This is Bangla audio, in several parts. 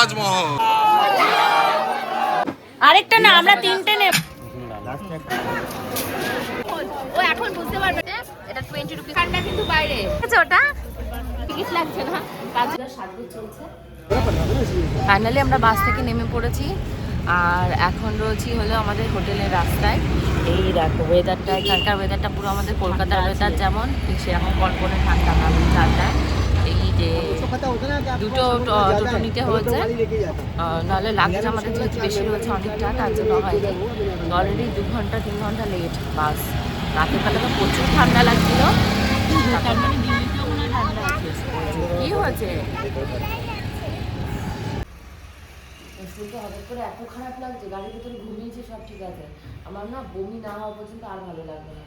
তাজমহল। আরেকটা না, আমরা তিনটে নেব। ও এখন বুঝতে পারবে না এটা 20 রুপি। ঠান্ডা কিন্তু বাইরে আছে, ওটা টিকিট লাগছে না। কাজটা সাজগোজ চলছে। ফাইনালি আমরা বাস থেকে নেমে পড়েছি আর এখন রয়েছি হলো আমাদের হোটেলের রাস্তায়। এই দেখো ওয়েদারটা, এখানকার ওয়েদারটা পুরো আমাদের কলকাতার ওয়েদার যেমন, ঠিক সেরকম কনকনে ঠান্ডা কালো ঠান্ডা। এই যে দুটো টোটো নিতে হয়েছে, নাহলে লাগেজ আমাদের যেহেতু বেশি রয়েছে অনেকটা, তার জন্য হয়নি। অলরেডি 2 ঘন্টা 3 ঘন্টা লেট বাস। রাতের বেলা তো প্রচুর ঠান্ডা লাগছিল। কি হয়েছে? শুনতে হঠাৎ করে এত খারাপ লাগছে, গাড়ির ভিতরে ঘুমিয়েছি সব ঠিক আছে, আমার না বমি না হওয়া পর্যন্ত আর ভালো লাগবে না,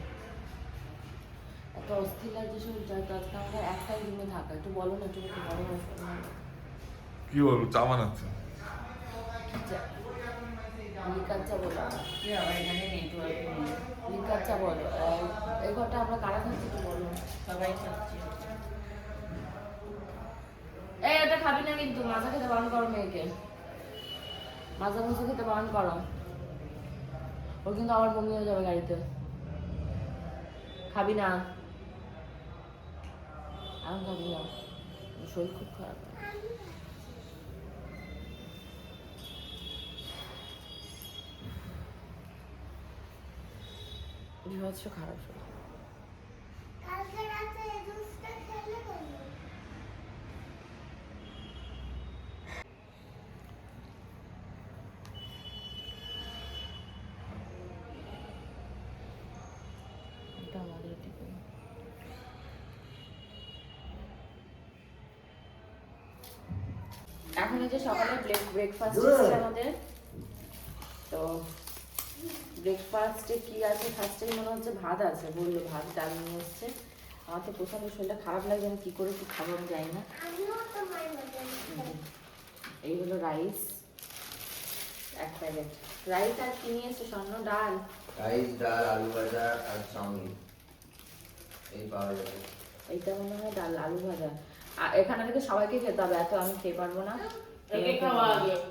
এত অস্থির লাগছে শরীর। আজকে আমাদের একটাই রুমে থাকা, একটু বলো না, একটু বলো না। কি বলবো, চা বানাচ্ছে। লিকাচ্চা বলো, লিকাচ্চা বলো। এই ঘরটা আমরা কারা খাচ্ছি একটু বলো। সবাই খাচ্ছি। এই এটা খাবি না কিন্তু, মাজা খেতে বারণ করো মেয়েকে, মাজা মুছে খেতে বারণ করো, ওর কিন্তু আবার বমি হয়ে যাবে গাড়িতে। খাবি না, এখন খাবি না, শরীর খুব খারাপ। বিভৎস খারাপ শরীর। এখন এই যে সকালে ব্রেকফাস্ট হচ্ছে আমাদের, তো ব্রেকফাস্টে কি আছে? ফার্স্টে মনে হচ্ছে ভাত আছে, বললো ভাত ডাল নিয়ে এসছে। আমার তো প্রচন্ড শরীরটা খারাপ লাগছে, আমি কি করে কি খাবো আমি জানি না। এই হলো রাইস, এক প্যাকেট রাইস। আর কি নিয়ে এসছে স্বর্ণ? ডাল, রাইস, ডাল, আলু ভাজা আর চাউমিন, এই পাওয়া যাবে। এইটা মনে হয় ডাল আলু ভাজা। আর এখানে থেকে সবাইকে খেতে হবে, এত আমি খেতে পারবো না।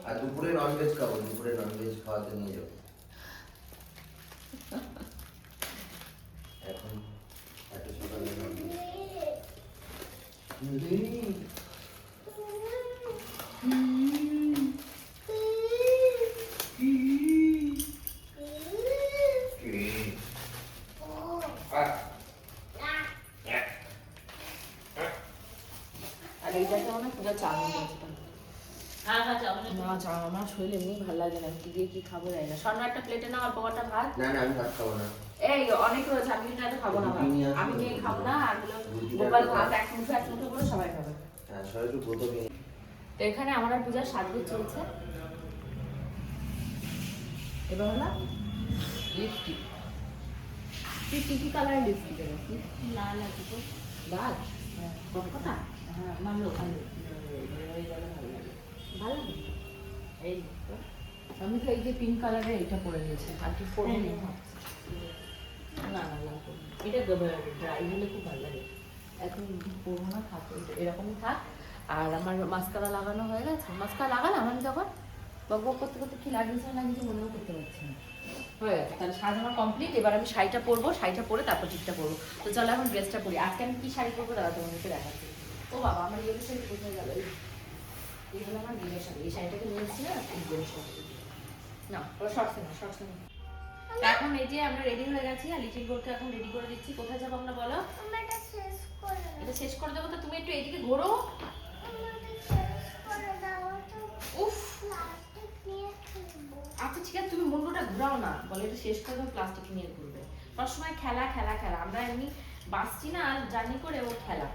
আর দুপুরে ননভেজ খাবো, দুপুরে ননভেজ খাওয়াতে নিয়ে যাবো। এখন এত সকালে আর এইটাতে মনে হয় পুরো চাউমিন আছে। না আমার শরীর এমনি ভালো লাগে না, কি দিয়ে কি খাবো জানি না। স্বর্ণ একটা প্লেটে না অল্প কটা ভাত। না না, আমি ভাত খাবো না। এই অনেক রয়েছে, আমি কিন্তু এত খাবো না ভাত, আমি নিয়ে খাবো না। আর হলো গোপাল ভাত এক মুঠো করে সবাই খাবে। হ্যাঁ, সবাই একটু বোতল নিয়ে। তো এখানে আমার আর পূজার সাজগোজ চলছে। এবার হলো লিপস্টিক। তুই কি কালারের লিপস্টিক এনেছিস? লাল আছে তো। লাল? হ্যাঁ। কতটা? হ্যাঁ, ভালো ভালো ভালো লাগে। এই তো আমি তো এই যে পিঙ্ক কালারের এটা পরে নিয়েছি, আর কি পরে নেই। না না লাল করবো, এটা ড্রাই হলে খুব ভালো লাগে। এখন পরবো না, থাক এরকমই থাক। আর আমার মাস্কারা লাগানো হয়ে গেছে। মাস্কারা লাগালাম আমি যখন বক করতে করতে কি লাগিয়েছে না লাগিয়েছে মনেও করতে পারছি না। হয়ে গেছে, তাহলে সাজ আমার কমপ্লিট। এবার আমি শাড়িটা পরবো, শাড়িটা পরে তারপর টিপটা পরবো। তো চলো এখন ড্রেসটা পরি। আজকে আমি কি শাড়ি পরবো দাদা তোমাকে দেখাচ্ছি। ও বাবা, আমার ইয়েলো শাড়ি কোথায় গেল? এই হলো আমার বিয়ের শাড়ি। এই শাড়িটাকে নিয়ে এসেছি না, এই বিয়ের শাড়ি না, ওরা শর্টসে না, শর্টসে না। এখন এই যে আমরা রেডি হয়ে গেছি, আর লিটিল বোর্ডকে এখন রেডি করে দিচ্ছি। কোথায় যাবো আমরা বলো? এটা শেষ করে দেবো, তো তুমি একটু এদিকে ঘোরো। উফ, আচ্ছা ঠিক আছে, তুমি মুন্ডুটা ঘুরাও না, বলে এটা শেষ করে দেবো, প্লাস্টিক নিয়ে ঘুরবে সবসময়। খেলা খেলা খেলা, আমরা এমনি বাসছি না জার্নি করে, ও খেলা।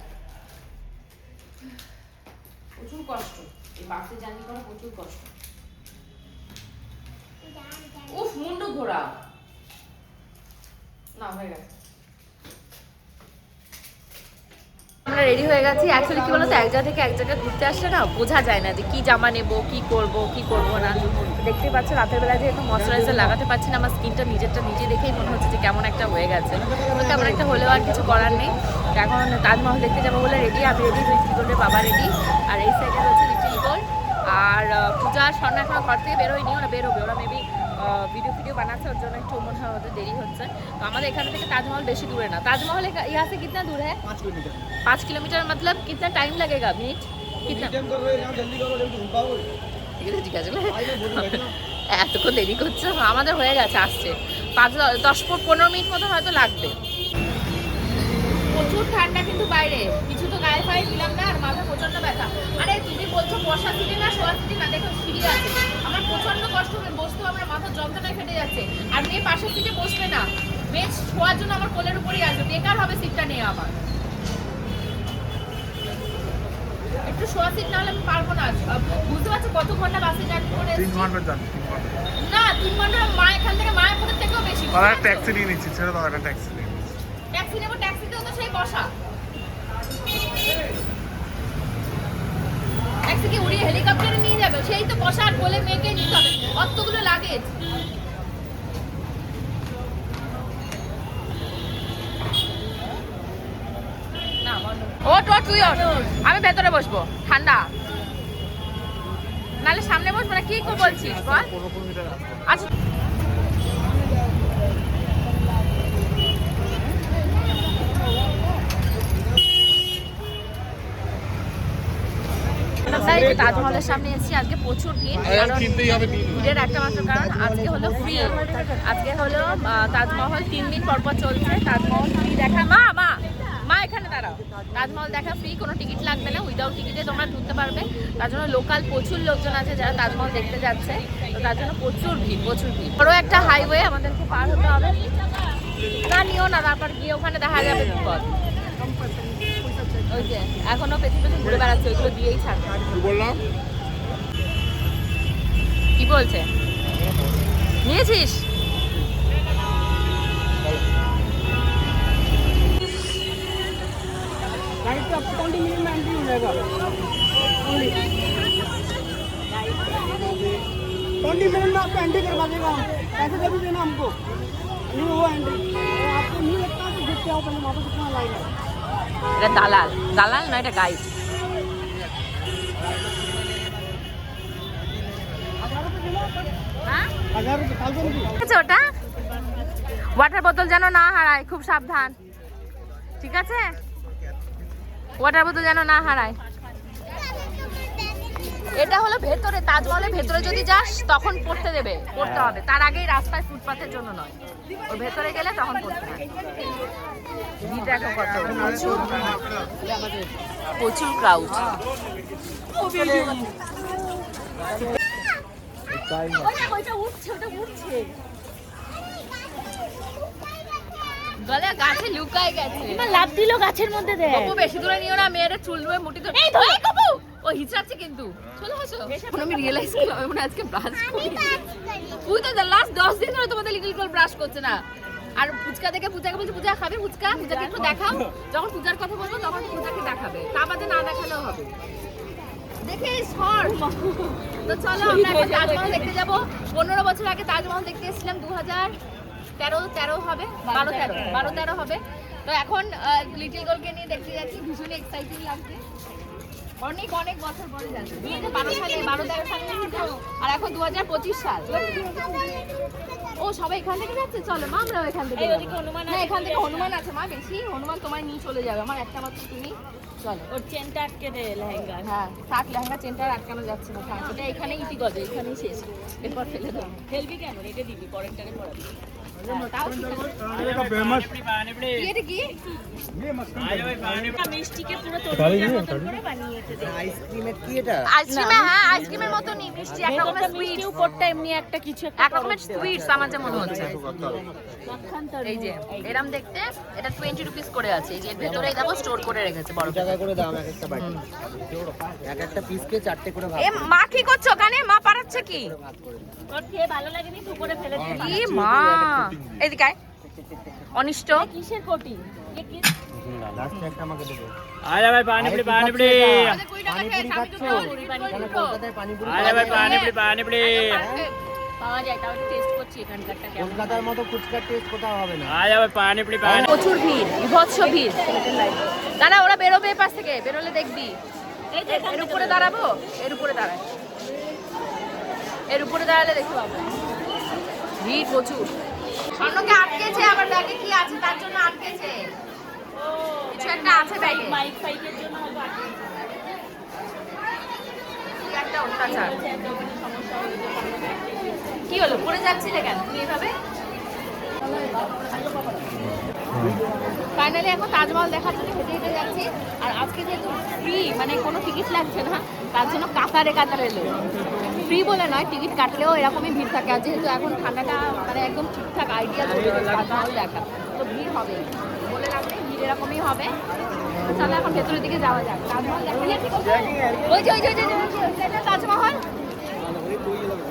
প্রচুর কষ্ট এই বাসে জার্নি করা, প্রচুর কষ্ট। উফ, মুন্ডু ঘোরাও না, হয়ে গেছে। আমরা রেডি হয়ে গেছি। অ্যাকচুয়ালি কি বলতো, এক জায়গা থেকে এক জায়গায় ঘুরতে আসলে না বোঝা যায় না যে কি জামা নেবো, কি করবো না। দেখতেই পাচ্ছ রাতের বেলা যেহেতু ময়শ্চারাইজার লাগাতে পারছি না, আমার স্কিনটা নিজেরটা নিজে দেখেই মনে হচ্ছে যে কেমন একটা হয়ে গেছে। তো কেমন একটা হলেও আর কিছু করার নেই। এখন তাজমহল দেখতে যাবো বলে রেডি, আমি রেডি, লিটিল গোল্ডের বাবা রেডি, আর এই সাইডে রয়েছে লিটিল গোল্ড। আর আর স্বর্ণা এখনো ঘর থেকে বেরোয়নি, ওরা বেরোবে, ওরা মেবি ভিডিও বানাচ্ছে, ওর জন্য একটু মনে হয় ওদের দেরি হচ্ছে। তো আমাদের এখান থেকে তাজমহল বেশি দূরে না। তাজমহল यहाँ से कितना दूर है? 5 किलोमीटर। मतलब कितना टाइम लगेगा? मिनट कितना? এতক্ষণ দেরি করছে, আমাদের হয়ে গেছে, আসছে 5-10-15 মিনিট মতো হয়তো লাগবে। প্রচুর ঠান্ডা কিন্তু বাইরে, কিছু তো গায়ে ফায়ে দিলাম না, আর মাথা প্রচন্ড ব্যথা। আরে তুমি বলছো বসা সিটে না শোয়া সিটে না, দেখো সিঁড়ি আছে, আমার প্রচন্ড কষ্ট হবে বসতে, আমার মাথার যন্ত্রণায় ফেটে যাচ্ছে। আর মেয়ে পাশের সিটে বসবে না, মেয়ে শোয়ার জন্য আমার কোলের উপরেই আসবে, বেকার হবে সিটটা নিয়ে আমার। একটু শোয়া সিট না হলে আমি পারবো না। বুঝতে পারছো কত ঘন্টা বাসে জার্নি করে? 3 ঘন্টা জার্নি, 3 ঘন্টা না 3 ঘন্টা মা এখান থেকে মায়াপুরের থেকেও বেশি। আর একটা ট্যাক্সি নিয়ে নিচ্ছি, ছেড়ে দাও, একটা ট্যাক্সি নিয়ে নিচ্ছি। ট্যাক্সি নেবো, ট্যাক্সিতেও তো সেই বসা। ট্যাক্সি কি উড়িয়ে হেলিকপ্টারে নিয়ে যাবে? সেই তো বসা আর বলে মেয়েকে নিতে হবে, অতগুলো লাগেজ। ওট তুই ওঠ, আমি ভেতরে বসবো, ঠান্ডা। নাহলে সামনে বসবো না, কি বলছিস বল? আচ্ছা তাজমহলের সামনে এসেছি, আজকে প্রচুর ভিড়। ভিড়ের একটা মাত্র কারণ আজকে হলো ফ্রি, আজকে হলো তাজমহল 3 দিন পর পর চলছে। তাজমহল ফ্রি দেখা, মা মা মা এখানে দাঁড়াও, তাজমহল দেখা ফ্রি, কোনো টিকিট লাগবে না, উইদাউট টিকিটে তোমরা ঢুকতে পারবে। তার জন্য লোকাল প্রচুর লোকজন আছে যারা তাজমহল দেখতে যাচ্ছে, তো তার জন্য প্রচুর ভিড়, প্রচুর ভিড়। বড় একটা হাইওয়ে আমাদেরকে পার হতে হবে, না নিও না, তারপর গিয়ে ওখানে দেখা যাবে বিপদ। ওই যে এখনো পেছন পেছন ঘুরে বেড়াচ্ছে, ওইগুলো দিয়েই ছাড়বে। কি বললাম? কি বলছে? নিয়েছিস? गाइड तो आपको 20 मिनट में एंट्री हो जाएगा। 20 मिनट में आपको एंट्री करवा देगा, पैसे दे भी देना हमको, नहीं वो एंट्री। और आपको नहीं लगता तो देख के आओ पहले वहाँ पर कितना लाइन है। এটা দালাল, দালাল না, এটা গাইড। 1000 रुपये 1000 रुपये। আছে ওটা, ওয়াটার বোতল যেন না হারায়, খুব সাবধান, ঠিক আছে? ওয়াটার বোতল যেন না হারায়। এটা হলো ভেতরে, তাজমহলের ভেতরে যদি যাস তখন পড়তে দেবে, পড়তে হবে, তার আগেই রাস্তায় ফুটপাথের জন্য নয়, ওর ভেতরে গেলে তখন পড়তে হবে। দেখো কত প্রচুর প্রচুর ক্রাউড। গলে গাছে লুকায় গেছে, লাভ দিল গাছের মধ্যে। দেখ গপু বেশি দূরে নিও না, মেয়েরা চুল ধুয়ে মুটি ধরে। এই ধরে গপু, ও হিচড়াচ্ছে কিন্তু। চলে আসো, এখন আমি রিয়েলাইজ করলাম আমি মনে আজকে ব্রাশ করি। তুই তো লাস্ট 10 দিন ধরে তোমাদের লিটল গোল ব্রাশ করছে না। আর ফুচকা দেখে পূজাকে বলছে পূজা খাবে ফুচকা, পূজাকে একটু দেখাও। যখন পূজার কথা বলবো তখন পূজাকে দেখাবে, তা বাদে না দেখালেও হবে। দেখে শর্ট। তো চলো আমরা এখন তাজমহল দেখতে যাবো। 15 বছর আগে তাজমহল দেখতে এসেছিলাম, 2013 হবে, 12-13 হবে। তো এখন লিটল গোলকে নিয়ে দেখতে যাচ্ছি, ভীষণ এক্সাইটিং লাগছে। অনেক অনেক বছর পরে যাচ্ছে, 2012 সালে এসেছিলাম, আর এখন 2025 সাল। ও সবাই এখান থেকে যাচ্ছে, চলো মা আমরা এখান থেকে যাবো। না এখান থেকে হনুমান আছে মা, বেশি হনুমান তোমায় নিয়ে চলে যাবে, আমার একটা মাত্র তুমি। চলো, ওর চেনটা আটকে দে লেহেঙ্গা। হ্যাঁ থাক, লেহেঙ্গা চেনটা আর আটকানো যাচ্ছে না, থাক, এটা এখানেই ইতি গজে, এখানেই শেষ, এরপর ফেলে দেবো। ফেলবি কেন? রেখে দিবি, পরেরটারে পরাবি। তাও ঠিক আছে। এটা কি? মিষ্টিকে পুরো তরমুজের মতন করে বানিয়েছে। আইসক্রিমের কি এটা? আইসক্রিমে, হ্যাঁ আইসক্রিমের মতনই মিষ্টি, এক রকমের সুইট, উপরটা এমনি একটা কিছু এক রকমের সুইটস আমার যে মনে হচ্ছে। এই যে এরম দেখতে, এটা 20 রুপিস করে আছে, এই যে এর ভেতরে দেখো স্টোর করে রেখেছে বড়। 2 টাকা করে দাম এক একটা বাটি, এক একটা পিসকে 4টে করে ভাগ এ মা কি করছো ওখানে? মা পারাচ্ছে কি? করে দিন। তোর খেয়ে ভালো লাগেনি তো করে ফেলে দিবি। কি মা, এদিকে আয়, অনিষ্ট। কিসের কোটিং? এ কি? লাস্টে একটা আমাকে দেবে। आजा भाई पानी पूरी पानी पूरी পানিপুরি খাচ্ছো? কেন কলকাতায় পানিপুরি आजा भाई पानी पूरी পাওয়া যায়, তাও টেস্ট করছি এখানকারটা কেমন। কলকাতার মতো ফুচকার টেস্ট কোথাও হবে না। आजा भाई पानी पूरी पानी প্রচুর ভিড়, বিভৎস ভিড়। দাঁড়া, ওরা বেরোবে এর পাশ থেকে, বেরোলে দেখবি। এই যে এর উপরে দাঁড়াবো, এর উপরে দাঁড়ায়। এর উপরে দাঁড়ালে দেখতে পাবো ভিড় প্রচুর। স্বর্ণকে আটকেছে, আবার ব্যাগে কি আছে তার জন্য আটকেছে, কিছু একটা আছে ব্যাগে। বাইক ফাইকের জন্য হয়তো আটকে কি একটা অত্যাচার। গেছে, একটা ওখানে সমস্যা হয়েছে। কি হলো, পড়ে যাচ্ছিলে কেন তুমি এভাবে? ফাইনালি এখন তাজমহল দেখার জন্য হেঁটে হেঁটে যাচ্ছি। আর আজকে যেহেতু ফ্রি, মানে কোনো টিকিট লাগছে না, তার জন্য কাতারে কাতারে এলো। ফ্রি বলে নয়, টিকিট কাটলেও এরকমই ভিড় থাকে। আর যেহেতু এখন ঠান্ডাটা মানে একদম ঠিকঠাক আইডিয়া চলবে তাজমহল দেখা, তো ভিড় হবে বলে রাখলে ভিড় এরকমই হবে। তো চলো এখন ভেতরের দিকে যাওয়া যাক। তাজমহল দেখা যাচ্ছে, ওই যে ওই যে ওই যে এটা তাজমহল,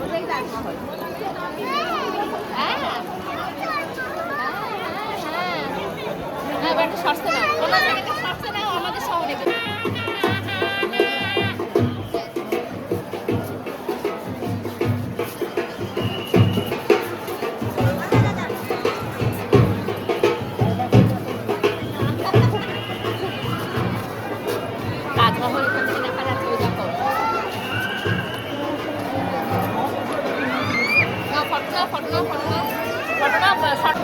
ওটাই তাজমহল। হ্যাঁ হ্যাঁ, এবার একটা শর্টস নাও, ওনার থেকে একটা শর্টস নাও আমাদের শহরে গেলে। তাজমহল এখান থেকে দেখা যাচ্ছে, ওই দেখো। ফটো নাও ফটো নাও ফটো নাও ফটো নাও শর্ট।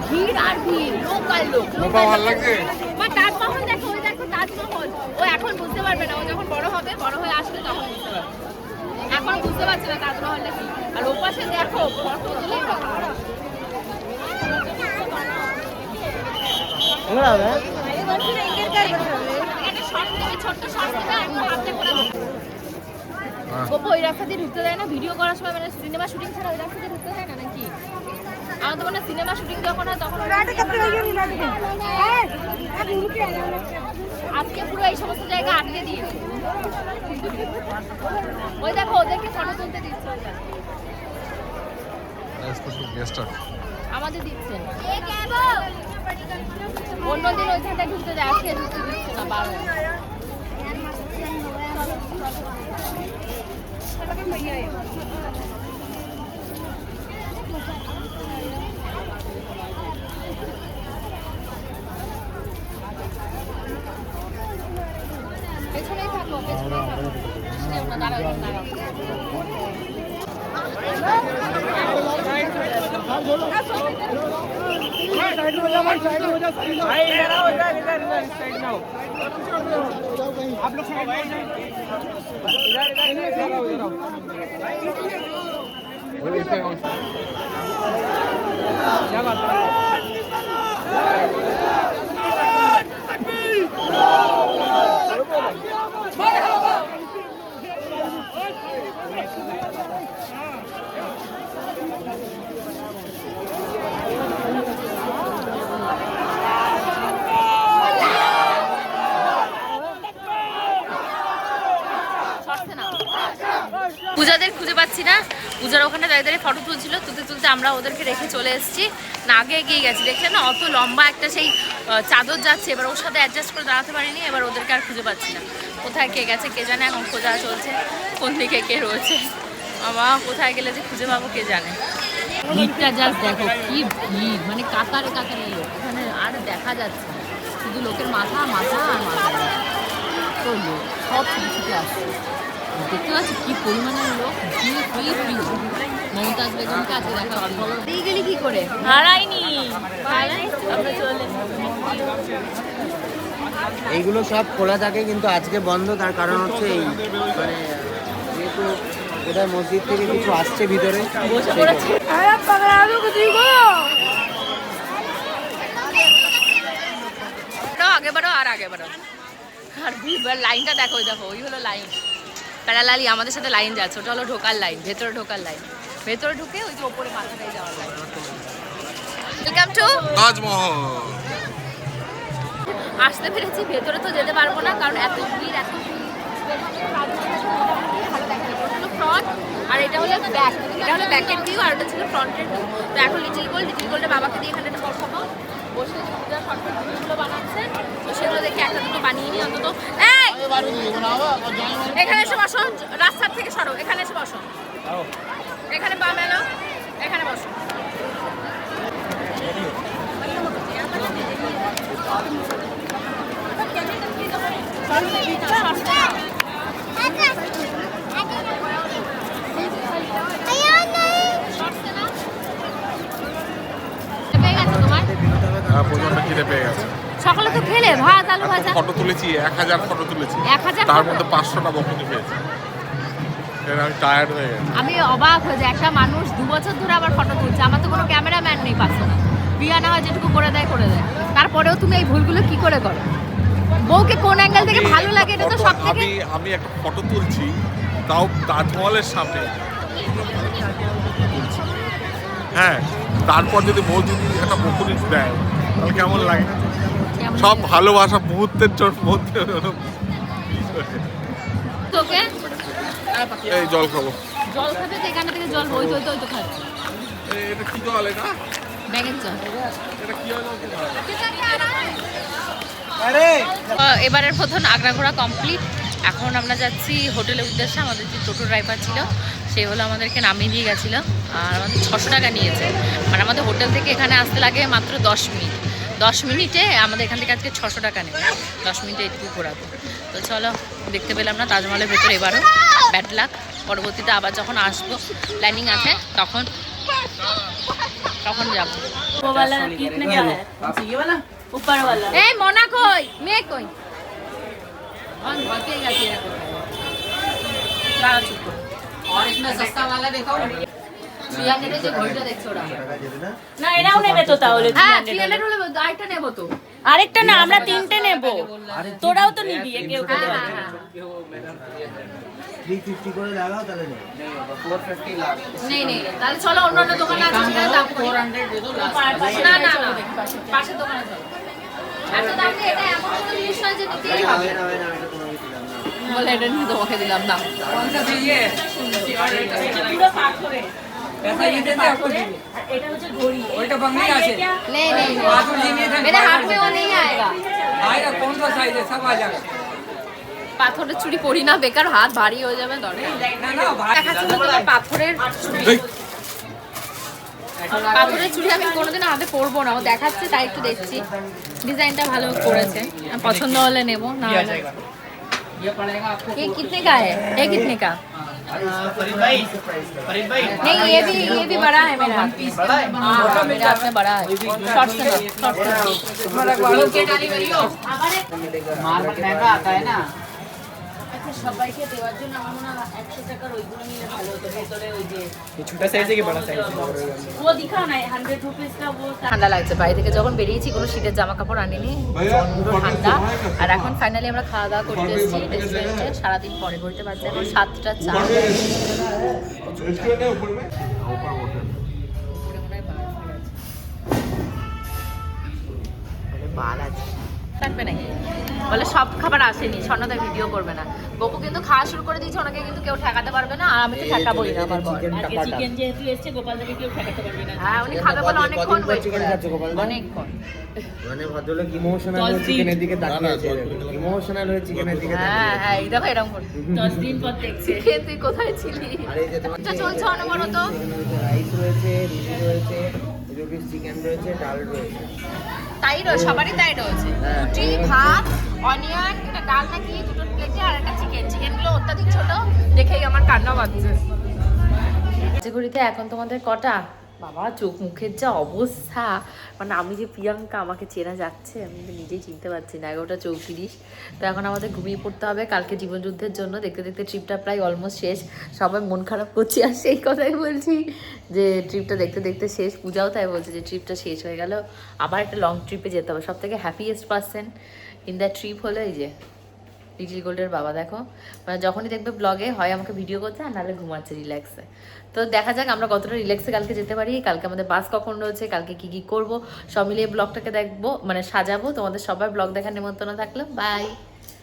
ভিড় আর ভিড়, লোক আর লোক। লোকা ভালো লাগছে? মা তাজমহল দেখো, ওই দেখো তাজমহল। ও এখন বুঝতে পারবে না, ও যখন বড় হবে, বড় হয়ে আসবে তখন বুঝতে পারবে। এখন বুঝতে পারছে না তাজমহলটা কি। আর ওপাশে দেখো ফটো তুলে ছোট্ট শর্ট থেকে একদম হাতে করে গোপো ওই রাস্তা দিয়ে ঢুকতে দেয় না ভিডিও করার সময়, মানে সিনেমা শুটিং ছাড়া ওই রাস্তা দিয়ে ঢুকতে দেয় না নাকি? আমার তো মনে হয় সিনেমা শুটিং যখন হয় তখন আজকে পুরো এই সমস্ত জায়গা আটকে দিয়েছে। ওই দেখো ওদেরকে ফটো তুলতে দিচ্ছে, আমাদের দিচ্ছেন। অন্যদিন ওইখানটায় ঢুকতে দেয়, আজকে ঢুকতে দিচ্ছে না বারো। পেছনেই থাকো, পেছনেই থাকো, দাঁড়াও দাঁড়াও। आप लोग साइड में क्या बात है? পূজাদের খুঁজে পাচ্ছি না। পূজার ওখানে দাঁড়িয়ে দাঁড়িয়ে ফটো তুলছিল, তুলতে তুলতে আমরা ওদেরকে রেখে চলে এসেছি। না আগে এগিয়ে গেছি, দেখছেন না অত লম্বা একটা সেই চাদর যাচ্ছে, এবার ওর সাথে অ্যাডজাস্ট করে দাঁড়াতে পারিনি। এবার ওদেরকে আর খুঁজে পাচ্ছি না, কোথায় কে গেছে কে জানে। এখন খোঁজা চলছে কোন দিকে কে রয়েছে। বাবা কোথায় গেলে যে খুঁজে পাবো কে জানে। ভিড়টা জাস্ট দেখো কি ভিড়, মানে কাতারে কাতারে লোক। এখানে আর দেখা যাচ্ছে না, শুধু লোকের মাথা মাথা আর মাথা, তো লোক সব ছুটে ছুটে আসছে। দেখতে পাচ্ছি কি পরিমাণের লোক। মমতাজ বেগমকে আজকে দেখা দিয়ে গেলি কি করে? হারাইনি, আমরা চলে। এইগুলো সব খোলা থাকে কিন্তু আজকে বন্ধ, তার কারণ হচ্ছে এই মানে যেহেতু বোধহয় মসজিদ থেকে কিছু আসছে ভিতরে বসে পড়েছে। আগে বাড়ো আর আগে বাড়ো। আর লাইনটা দেখো, ওই দেখো ওই হলো লাইন। প্যারালালি আমাদের সাথে লাইন যাচ্ছে, ওটা হলো ঢোকার লাইন, ভেতরে ঢোকার লাইন। ভেতরে ঢুকে ওই যে ওপরে মাথাটাই যাওয়ার লাইন। Welcome to Taj Mahal. আসতে পেরেছি, ভেতরে তো যেতে পারবো না কারণ এত ভিড় এত ভিড়। ভালো দেখা যাবে, ওটা হলো ফ্রন্ট আর এটা হলো ব্যাক। এটা হলো ব্যাকের ভিউ আর ওটা ছিল ফ্রন্টের ভিউ। তো এখন লিটিল গোল্ডের বাবাকে দিয়ে এখানে একটা বসাবো। বানিয়ে নিই অন্তত। এই এখানে এসে বসো, রাস্তার থেকে সরো, এখানে এসে বসো, এখানে পা মেলো, এখানে বসো। প্রচন্ড খিদে পেয়ে গেছে। সকালে তো খেলে ভাত আলু ভাজা, ফটো তুলেছি, 1000 ফটো তুলেছি, 1000 তার মধ্যে 500টা বকুনি পেয়েছি। এর আমি টায়ার্ড হয়ে গেছি। আমি অবাক হয়ে যাই, একটা মানুষ 2 বছর ধরে আবার ফটো তুলছে, আমার তো কোনো ক্যামেরাম্যান নেই পাচ্ছে না, বিয়া না হয় যেটুকু করে দেয়, তারপরেও তুমি এই ভুলগুলো কি করে করো? বউকে কোন অ্যাঙ্গেল থেকে ভালো লাগে এটা তো সব থেকে। আমি একটা ফটো তুলছি, তাও তাজমহলের সামনে। হ্যাঁ, তারপর যদি বউ যদি একটা বকুনি দেয় তাহলে কেমন লাগে? সব ভালোবাসা মুহূর্তের মধ্যে। তোকে এই জল খাবো। জল খাবে তো এখান থেকে জল বই তো খাবে। এটা কি জল? এটা ব্যাগের জল। এটা কি জল? এবারের মতন আগ্রা ঘোরা কমপ্লিট। এখন আমরা যাচ্ছি হোটেলের উদ্দেশ্যে। আমাদের যে টোটো ড্রাইভার ছিল সে হলো আমাদেরকে নামিয়ে দিয়ে গেছিলো, আর আমাদের 600 টাকা নিয়েছে। মানে আমাদের হোটেল থেকে এখানে আসতে লাগে মাত্র 10 মিনিট। 10 মিনিটে আমাদের এখান থেকে আজকে 600 টাকা নেবে, 10 মিনিটে এটুকু ঘোরাবো। তো চলো, দেখতে পেলাম না তাজমহলের ভেতর এবারও, ব্যাড লাক। পরবর্তীতে আবার যখন আসবো, প্ল্যানিং আছে, তখন যাবো। এই মনা কই, মেয়ে কই? না এরাও নেবে তো তাহলে। হ্যাঁ 300 হলে আরেকটা নেবো তো। আরেকটা না, আমরা 3টে নেব, তোরাও তো নিবি কেউ কেউ। 350 করে লাগাও তাহলে নেই 450 লাগাও। নেই তাহলে চলো অন্য দোকানে আছে, সেখানে দাম 400 দিয়ে দাও। না পাশের দোকানে চলো। এত দাম দিয়ে এটা এমন কোনো জিনিস নয় যে নিতেই হবে। না এটা কোনো কিছু দাম না। বলে এটা নিয়ে তোমাকে দিলাম দাম। পুরো পাথরে এটা হচ্ছে ঘড়ি, ওইটা बंगली আছে नहीं बाजू लिए थे मेरे हाथ में वो नहीं आएगा। आएगा कौन सा साइज है सब आ जाएगा পাথরের চুড়ি পরি না, বেকার হাত ভারী হয়ে যাবে দরকার। ना ना भाई দেখাচ্ছিল তোমার পাথরের চুড়ি। পাথরের চুড়ি আমি কোনোদিন হাতে পরবো না, ও দেখাচ্ছে তাই একটু দেখছি। ডিজাইনটা ভালো করেছে, পছন্দ হলে নেবো, না হলে ये पड़ेगा आपको ये कितने का है? ये कितने का? फरीद भाई नहीं ये भी बड़ा है मेरा हाथ में। हाँ मेरे हाथ में बड़ा है। शॉर्ट से मार्बल महंगा आता है ना সবাইকে দেওয়ার জন্য আমার মনে হয় 100 টাকার ওইগুলো নিলে ভালো হতো। ভেতরে ওই যে ये छोटा साइज है कि बड़ा साइज है ও দিখাও না 100 রুপিস का वो ঠান্ডা লাগছে, বাড়ি থেকে যখন বেরিয়েছি কোনো শীতের জামা কাপড় আনিনি, পুরো ঠান্ডা। আর এখন ফাইনালি আমরা খাওয়া দাওয়া করতে এসেছি রেস্টুরেন্টে, সারাদিন পরে ঘুরতে পারছি। এখন 7টা 4 উপরে মনে হয় বাল আছে, থাকবে নাকি? বলে সব খাবার আসেনি, স্বর্ণদা ভিডিও করবে না। গপু কিন্তু খাওয়া শুরু করে দিয়েছে, ওনাকে কিন্তু কেউ ঠেকাতে পারবে না, আর আমি তো ঠেকাবোই না। আমার বর আজকে চিকেন যেহেতু এসেছে গোপাল থেকে কেউ ঠেকাতে পারবে না। হ্যাঁ উনি খাবে বলে অনেকক্ষণ ওয়েট করে আছে, অনেকক্ষণ। মানে ভদ্রলোক ইমোশনাল হয়ে চিকেনের দিকে তাকিয়ে আছে, ইমোশনাল হয়ে চিকেনের দিকে তাকিয়ে হ্যাঁ আছে। হ্যাঁ এই দেখো এরকম করে 10 দিন পর দেখছে। চিকেন তুই কোথায় ছিলি? আর এই যে তোমার এটা চলছে অনবরত। রাইস রয়েছে, রুটি রয়েছে, রুটি চিকেন রয়েছে, ডাল রয়েছে। তাই সবারই তাই রয়েছে, হ্যাঁ। রুটি ভাত অনিয়ন, এটা ডাল নাকি দুটো প্লেটে, আর একটা চিকেন। চিকেনগুলো অত্যাধিক ছোট, দেখেই আমার কান্না পাচ্ছে। ঘড়িতে এখন তোমাদের কটা? বাবা চোখ মুখের যা অবস্থা, মানে আমি যে প্রিয়াঙ্কা আমাকে চেনা যাচ্ছে, আমি তো নিজেই চিনতে পারছি না। 11:34। তো এখন আমাদের ঘুমিয়ে পড়তে হবে কালকে জীবনযুদ্ধের জন্য। দেখতে দেখতে ট্রিপটা প্রায় অলমোস্ট শেষ। সবাই মন খারাপ করছি, আর সেই কথাই বলছি যে ট্রিপটা দেখতে দেখতে শেষ। পূজাও তাই বলছে যে ট্রিপটা শেষ হয়ে গেল, আবার একটা লং ট্রিপে যেতে হবে। সব থেকে happiest person in the trip হলো এই যে লিটিল গোল্ডের বাবা। দেখো মানে যখনই দেখবে ব্লগে হয় আমাকে ভিডিও করছে, আর নাহলে ঘুমাচ্ছে রিল্যাক্সে। তো দেখা যাক আমরা কতটা রিল্যাক্সে কালকে যেতে পারি। কালকে আমাদের বাস কখন রয়েছে, কালকে কি কি করব সব মিলিয়ে ব্লগটাকে দেখবো, মানে সাজাবো। তোমাদের সবার ব্লগ দেখার নিমন্ত্রণ থাকলো। বাই।